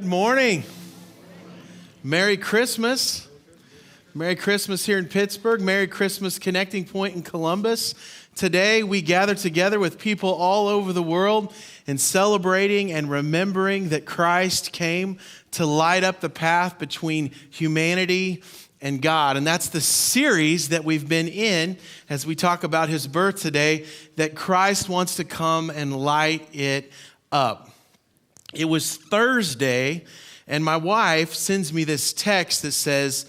Good morning. Merry Christmas. Merry Christmas here in Pittsburgh. Merry Christmas Connecting Point in Columbus. Today we gather together with people all over the world and celebrating and remembering that Christ came to light up the path between humanity and God. And that's the series that we've been in as we talk about his birth today, that Christ wants to come and light it up. It was Thursday, and my wife sends me this text that says,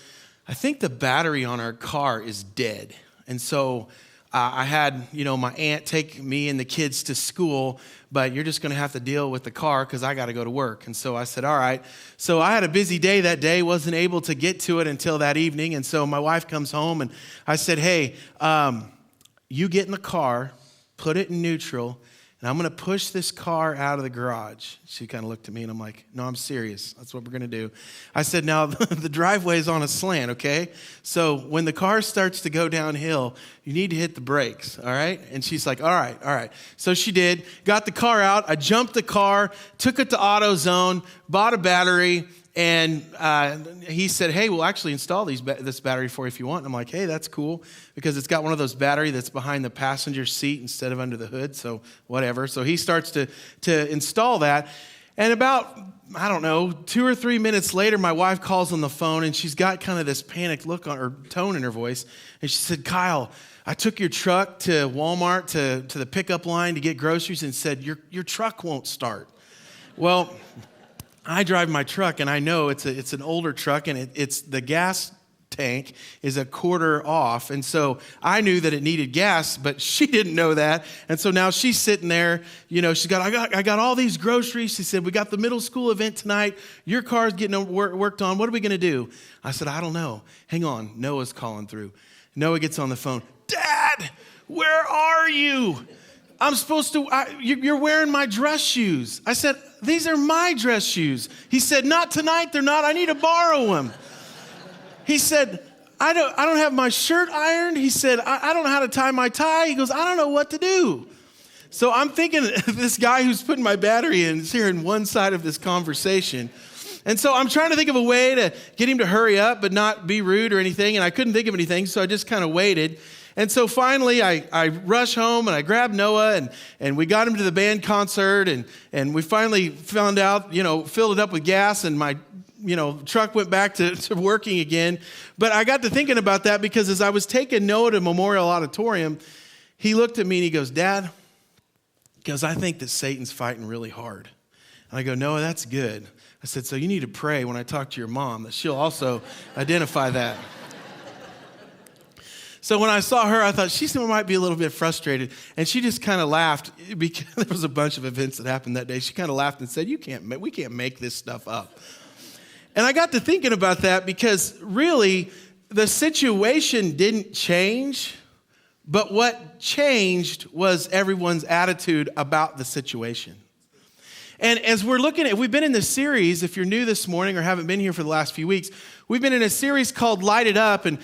I think the battery on our car is dead. And so I had, my aunt take me and the kids to school, but you're just going to have to deal with the car because I got to go to work. And so I said, all right. So I had a busy day that day, wasn't able to get to it until that evening. And so my wife comes home, and I said, hey, you get in the car, put it in neutral, and I'm going to push this car out of the garage. She kind of looked at me, and I'm like, no, I'm serious. That's what we're going to do. I said, now, the driveway is on a slant, okay? So when the car starts to go downhill, you need to hit the brakes, all right? And she's like, all right. So she did, got the car out. I jumped the car, took it to AutoZone, bought a battery, and he said, hey, we'll actually install this battery for you if you want. And I'm like, hey, that's cool, because it's got one of those batteries that's behind the passenger seat instead of under the hood, so whatever. So he starts to install that. And about, 2 or 3 minutes later, my wife calls on the phone, and she's got kind of this panicked look on her tone in her voice. And she said, Kyle, I took your truck to Walmart to the pickup line to get groceries, and said, your truck won't start. Well, I drive my truck, and I know it's an older truck, and it's the gas tank is a quarter off. And so I knew that it needed gas, but she didn't know that. And so now she's sitting there, she's got, I got all these groceries. She said, we got the middle school event tonight. Your car's getting worked on. What are we going to do? I said, I don't know. Hang on. Noah's calling through. Noah gets on the phone. Dad, where are you? I'm supposed to, you're wearing my dress shoes. I said, these are my dress shoes. He said, not tonight, they're not. I need to borrow them. He said, I don't have my shirt ironed. He said, I don't know how to tie my tie. He goes, I don't know what to do. So I'm thinking this guy who's putting my battery in is hearing one side of this conversation. And so I'm trying to think of a way to get him to hurry up but not be rude or anything. And I couldn't think of anything, so I just kind of waited. And so finally, I rush home, and I grabbed Noah, and we got him to the band concert, and we finally found out, filled it up with gas, and my, truck went back to working again. But I got to thinking about that, because as I was taking Noah to Memorial Auditorium, he looked at me and he goes, Dad, because I think that Satan's fighting really hard. And I go, Noah, that's good. I said, so you need to pray when I talk to your mom that she'll also identify that. So when I saw her, I thought she might be a little bit frustrated. And she just kind of laughed, because there was a bunch of events that happened that day. She kind of laughed and said, we can't make this stuff up. And I got to thinking about that, because really the situation didn't change, but what changed was everyone's attitude about the situation. And as we're looking at, we've been in this series, if you're new this morning or haven't been here for the last few weeks, we've been in a series called Light It Up, and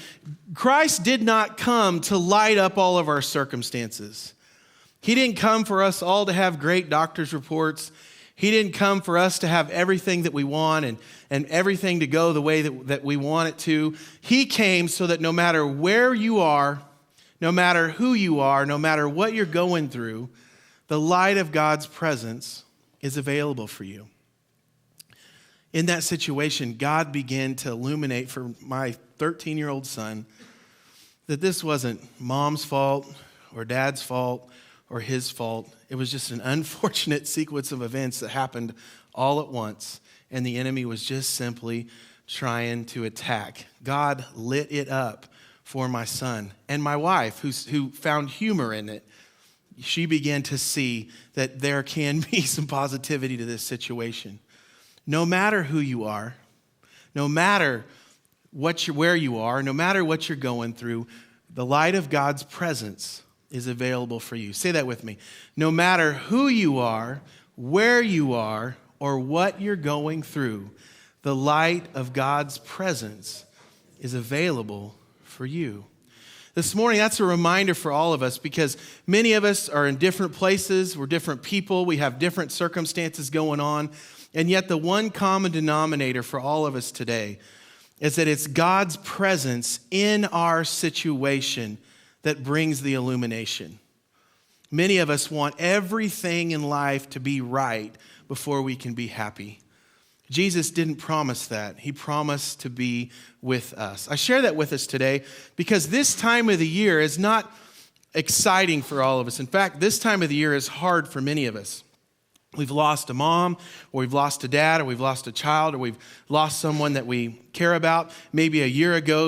Christ did not come to light up all of our circumstances. He didn't come for us all to have great doctor's reports. He didn't come for us to have everything that we want and everything to go the way that we want it to. He came so that no matter where you are, no matter who you are, no matter what you're going through, the light of God's presence is available for you. In that situation, God began to illuminate for my 13-year-old son that this wasn't mom's fault or dad's fault or his fault. It was just an unfortunate sequence of events that happened all at once, and the enemy was just simply trying to attack. God lit it up for my son. And my wife, who found humor in it, she began to see that there can be some positivity to this situation. No matter who you are, no matter where you are, no matter what you're going through, the light of God's presence is available for you. Say that with me. No matter who you are, where you are, or what you're going through, the light of God's presence is available for you. This morning, that's a reminder for all of us, because many of us are in different places. We're different people. We have different circumstances going on. And yet the one common denominator for all of us today is that it's God's presence in our situation that brings the illumination. Many of us want everything in life to be right before we can be happy. Jesus didn't promise that. He promised to be with us. I share that with us today because this time of the year is not exciting for all of us. In fact, this time of the year is hard for many of us. We've lost a mom, or we've lost a dad, or we've lost a child, or we've lost someone that we care about. Maybe a year ago,